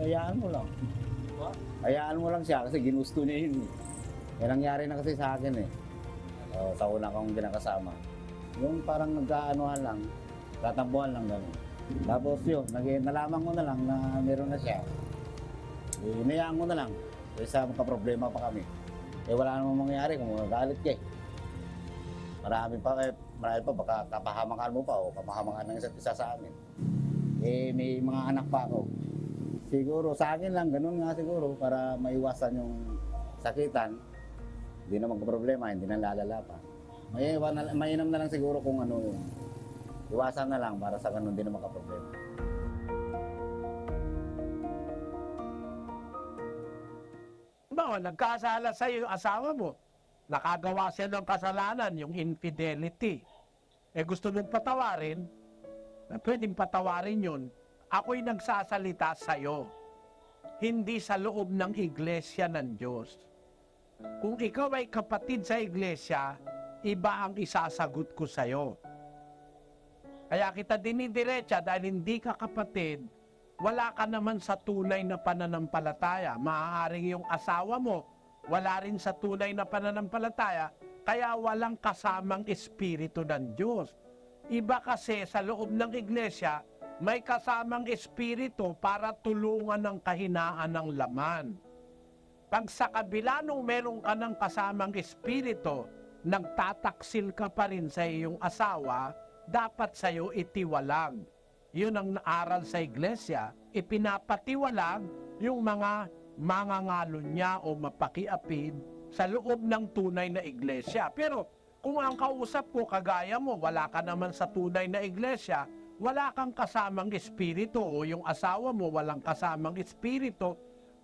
hayaan mo lang. Hayaan mo lang siya kasi ginusto niya yun. Yan nangyari na kasi sa akin eh. Sa una kong kinakasama. Yung parang nagkaanuhan lang, tatampuhan lang gano'n. Tapos yun, nalaman ko na lang na meron na siya. Inayaan ko na lang. Kaysa magka-problema pa kami. Wala namang mangyari kung magagalit ka eh. Marami pa, baka kapahamakan mo pa o kapahamakan ng isa't isa sa amin. May mga anak pa ako. Siguro sa akin lang, ganun nga siguro para maiwasan yung sakitan. Hindi na magka-problema, hindi na lalala pa. Mainam na lang siguro kung ano yun. Iwasan na lang para sa ganun din na magka-problema. Bawa, nagkasala sa iyo yung asawa mo. Nakagawa siya ng kasalanan, yung infidelity. Gusto mong patawarin, pwedeng patawarin yun. Ako'y nagsasalita sa iyo, hindi sa loob ng iglesia ng Diyos. Kung ikaw ay kapatid sa iglesia, iba ang isasagot ko sa iyo. Kaya kita dinidiretsa dahil hindi ka kapatid, wala ka naman sa tunay na pananampalataya. Maaaring yung asawa mo, wala rin sa tunay na pananampalataya, kaya walang kasamang espiritu ng Diyos. Iba kasi sa loob ng iglesia, may kasamang espiritu para tulungan ng kahinaan ng laman. Pag sa kabila nung meron ka ng kasamang espiritu, nagtataksil ka pa rin sa iyong asawa, dapat sa iyo itiwalag. Yun ang naaral sa iglesia, ipinapatiwalag yung mga mangangalon niya o mapakiapid sa loob ng tunay na iglesia. Pero kung ang kausap ko kagaya mo, wala ka naman sa tunay na iglesia, wala kang kasamang espiritu o yung asawa mo walang kasamang espiritu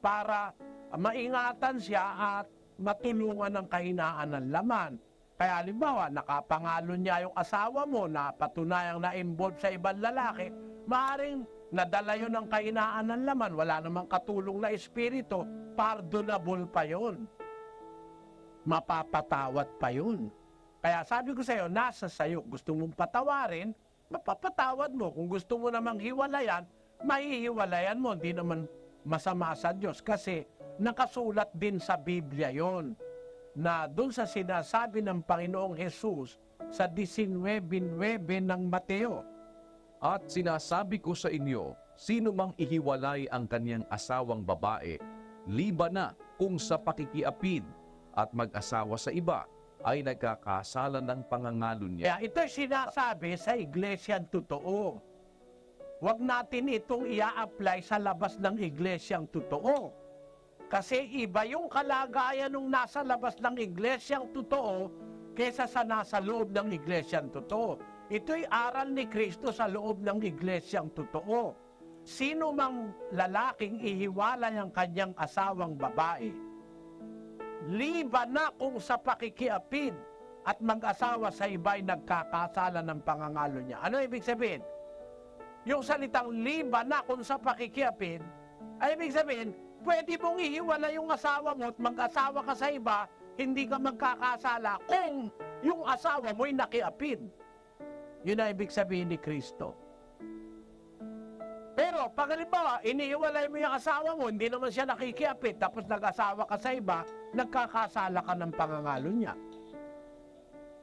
para maingatan siya at matulungan ng kahinaan ng laman. Kaya halimbawa, nakapangalon niya yung asawa mo na patunayang na-involve sa ibang lalaki, maaaring nadala yun ng kahinaan ng laman, wala namang katulong na espiritu, pardonable pa yun. Mapapatawad pa yun. Kaya sabi ko sa iyo, nasa sayo, gusto mong patawarin, mapapatawad mo. Kung gusto mo namang hiwalayan, mahihiwalayan mo. Hindi naman masama sa Diyos kasi nakasulat din sa Biblia yon na doon sa sinasabi ng Panginoong Jesus sa 19:9 ng Mateo. At sinasabi ko sa inyo, sino mang ihiwalay ang kanyang asawang babae, liban na kung sa pakikiapid at mag-asawa sa iba, ay nagkakasala ng pangangalon niya. Kaya ito sinasabi sa iglesyang totoo. Huwag natin itong ia-apply sa labas ng iglesyang totoo. Kasi iba yung kalagayan ng nasa labas ng iglesyang totoo kaysa sa nasa loob ng iglesyang totoo. Ito'y aral ni Kristo sa loob ng iglesyang totoo. Sino mang lalaking ihiwalay ang kanyang asawang babae, liban na kung sa pakikiapid at mag-asawa sa iba'y nagkakasala ng pangangalo niya. Ano ibig sabihin? Yung salitang liban na kung sa pakikiapid, ay ibig sabihin, pwede mong ihiwalay yung asawa mo at mag-asawa ka sa iba, hindi ka magkakasala kung yung asawa mo'y nakiapid. Yun ang ibig sabihin ni Kristo. Pero pag halimbawa, inihiwalay mo yung asawa mo, hindi naman siya nakikiapid, tapos nag-asawa ka sa iba, nagkakasala ka ng pangangalo niya.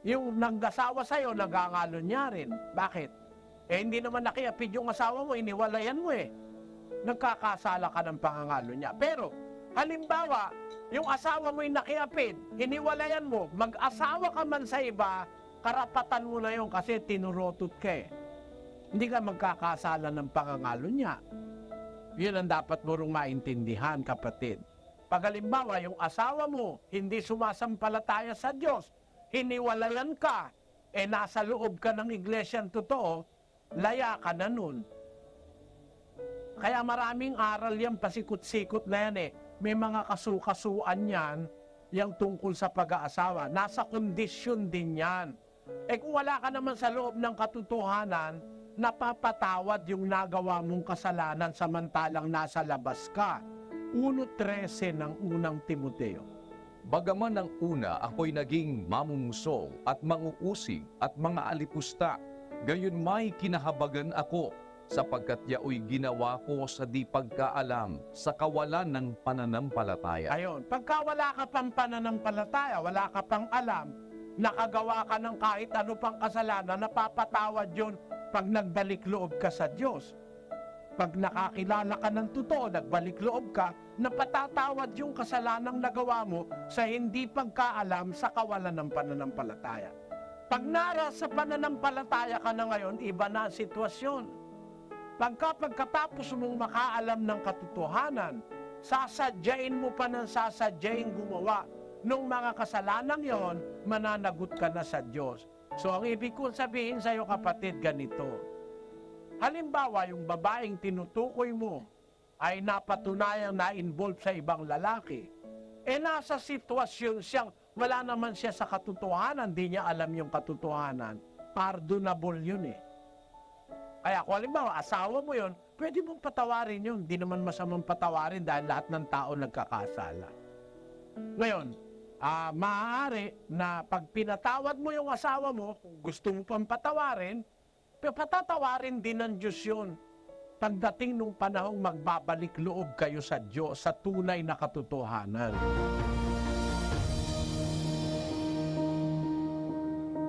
Yung nag-asawa sa'yo, nagangalo niya rin. Bakit? Hindi naman nakiapid yung asawa mo, iniwalayan mo eh. Nagkakasala ka ng pangangalo niya. Pero, halimbawa, yung asawa mo'y nakiapid, hiniwalayan mo, mag-asawa ka man sa iba, karapatan mo na yun kasi tinurotot ka eh. Hindi ka magkakasala ng pangangalo niya. Yun ang dapat mo rin maintindihan, kapatid. Pag halimbawa, yung asawa mo, hindi sumasampalataya sa Diyos, hiniwalayan ka, nasa loob ka ng iglesyang totoo, laya ka na nun. Kaya maraming aral yan, pasikot-sikot na yan eh. May mga kasukasuan yan, yung tungkol sa pag-aasawa. Nasa kondisyon din yan. Kung wala ka naman sa loob ng katotohanan, napapatawad yung nagawa mong kasalanan samantalang nasa labas ka. 1:13 ng unang Timoteo. Bagaman ng una ako'y naging mamumusong at manguusig at mga alipusta, gayon may kinahabagan ako sapagkat yaoy ginawa ko sa di pagkaalam, sa kawalan ng pananampalataya. Ayon, pagka wala ka pang pananampalataya, wala ka pang alam, nakagawa ka ng kahit ano pang kasalanan, napapatawad yun pag nagbalik loob ka sa Diyos. Pag nakakilala ka ng totoo, nagbalik loob ka, napatatawad yung kasalanang nagawa mo sa hindi pagkaalam sa kawalan ng pananampalataya. Pag naras sa pananampalataya ka na ngayon, iba na ang sitwasyon. Pagkatapos mong makaalam ng katotohanan, sasadyain mo pa ng sasadyain gumawa nung mga kasalanang yon, mananagot ka na sa Diyos. So ang ibig kong sabihin sa iyo, kapatid, ganito. Halimbawa, yung babaeng tinutukoy mo ay napatunayang na-involve sa ibang lalaki. Nasa sitwasyon siyang wala naman siya sa katotohanan, di niya alam yung katotohanan. Pardonable yun eh. Kaya kung halimbawa, asawa mo yun, pwede mong patawarin yun. Di naman masamang patawarin dahil lahat ng tao nagkakasala. Ngayon, maaari na pag pinatawad mo yung asawa mo, kung gusto mo pang patawarin, pero patatawarin din ng Diyos yun. Pagdating nung panahong magbabalik loob kayo sa Diyos, sa tunay na katotohanan.